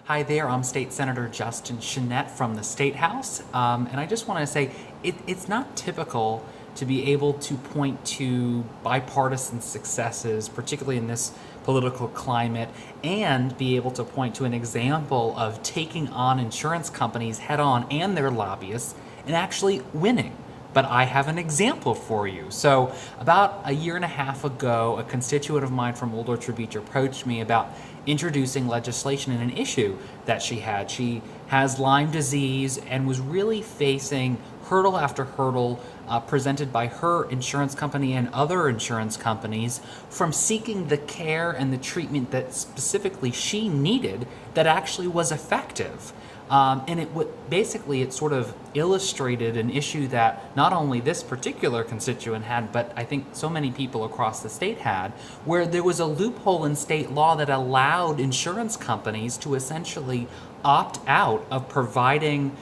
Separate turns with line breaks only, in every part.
Hi there, I'm State Senator Justin Chenette from the State House, and I just want to say it's not typical to be able to point to bipartisan successes, particularly in this political climate, and be able to point to an example of taking on insurance companies head on and their lobbyists and actually winning. But I have an example for you. So, about a year and a half ago, a constituent of mine from Old Orchard Beach approached me about introducing legislation in an issue that she had. She has Lyme disease and was really facing hurdle after hurdle presented by her insurance company and other insurance companies from seeking the care and the treatment that specifically she needed that actually was effective. And it sort of illustrated an issue that not only this particular constituent had, but I think so many people across the state had, where there was a loophole in state law that allowed insurance companies to essentially opt out of providing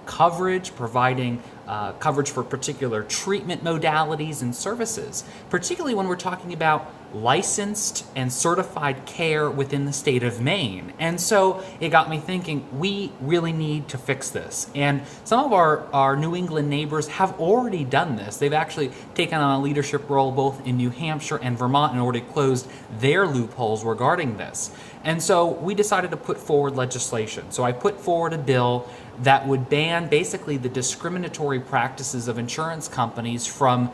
coverage, coverage for particular treatment modalities and services, particularly when we're talking about licensed and certified care within the state of Maine. And so it got me thinking, we really need to fix this. And some of our New England neighbors have already done this. They've actually taken on a leadership role both in New Hampshire and Vermont and already closed their loopholes regarding this. And so we decided to put forward legislation. So I put forward a bill that would ban basically the discriminatory practices of insurance companies from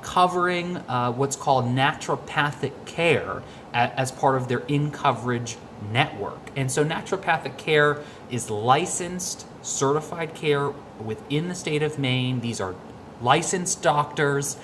covering what's called naturopathic care as part of their in-coverage network. And so naturopathic care is licensed, certified care within the state of Maine. These are licensed doctors.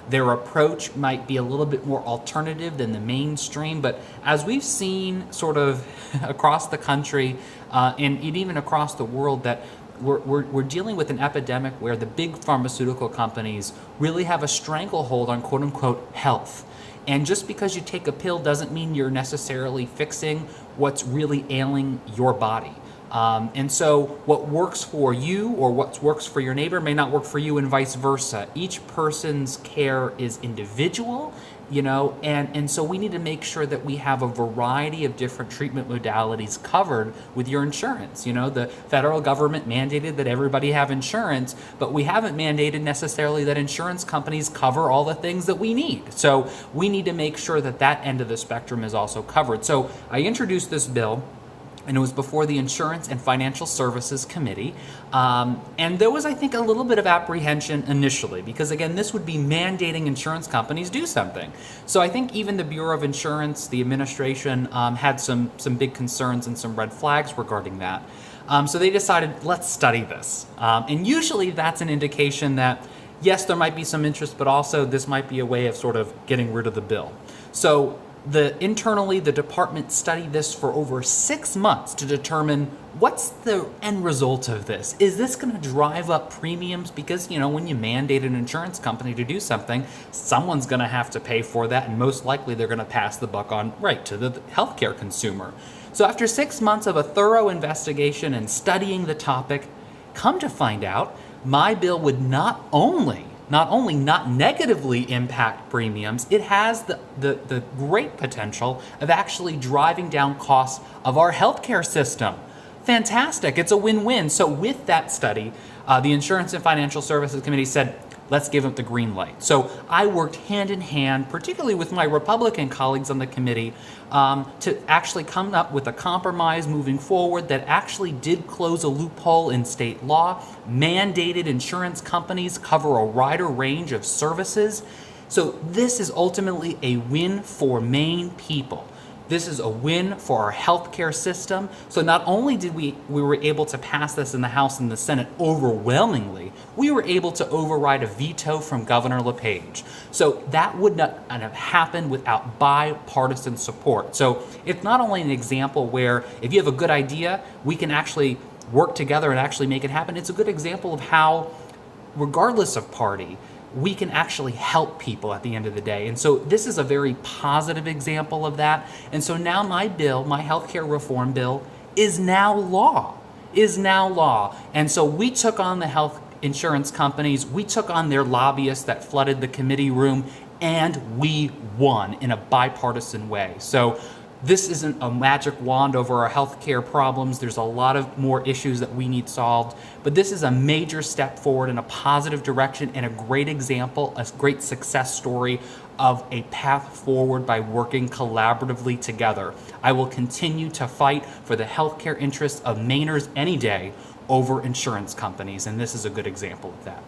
Their approach might be a little bit more alternative than the mainstream, but as we've seen sort of across the country and even across the world, that we're dealing with an epidemic where the big pharmaceutical companies really have a stranglehold on quote unquote health. And just because you take a pill doesn't mean you're necessarily fixing what's really ailing your body. And so what works for you or what works for your neighbor may not work for you and vice versa. Each person's care is individual, and so we need to make sure that we have a variety of different treatment modalities covered with your insurance. The federal government mandated that everybody have insurance, but we haven't mandated necessarily that insurance companies cover all the things that we need. So we need to make sure that that end of the spectrum is also covered. So I introduced this bill, and it was before the Insurance and Financial Services Committee. And there was, I think, a little bit of apprehension initially, because again, this would be mandating insurance companies do something. So I think even the Bureau of Insurance, the administration, had some big concerns and some red flags regarding that. So they decided, let's study this. And usually that's an indication that, yes, there might be some interest, but also this might be a way of sort of getting rid of the bill. So internally, the department studied this for over 6 months to determine what's the end result of this. Is this going to drive up premiums? Because, when you mandate an insurance company to do something, someone's going to have to pay for that, and most likely they're going to pass the buck on right to the healthcare consumer. So after 6 months of a thorough investigation and studying the topic, come to find out, my bill would not only not negatively impact premiums, it has the great potential of actually driving down costs of our healthcare system. Fantastic. It's a win-win. So with that study, the Insurance and Financial Services Committee said, let's give it the green light. So I worked hand in hand, particularly with my Republican colleagues on the committee, to actually come up with a compromise moving forward that actually did close a loophole in state law, mandated insurance companies cover a wider range of services. So this is ultimately a win for Maine people. This is a win for our healthcare system. So not only did we were able to pass this in the House and the Senate overwhelmingly, we were able to override a veto from Governor LePage. So that would not have happened without bipartisan support. So it's not only an example where if you have a good idea, we can actually work together and actually make it happen. It's a good example of how, regardless of party, we can actually help people at the end of the day. And so this is a very positive example of that. And so now my bill, my healthcare reform bill, is now law. And so we took on the health insurance companies, we took on their lobbyists that flooded the committee room, and we won in a bipartisan way. So this isn't a magic wand over our healthcare problems. There's a lot of more issues that we need solved, but this is a major step forward in a positive direction and a great example, a great success story of a path forward by working collaboratively together. I will continue to fight for the healthcare interests of Mainers any day over insurance companies, and this is a good example of that.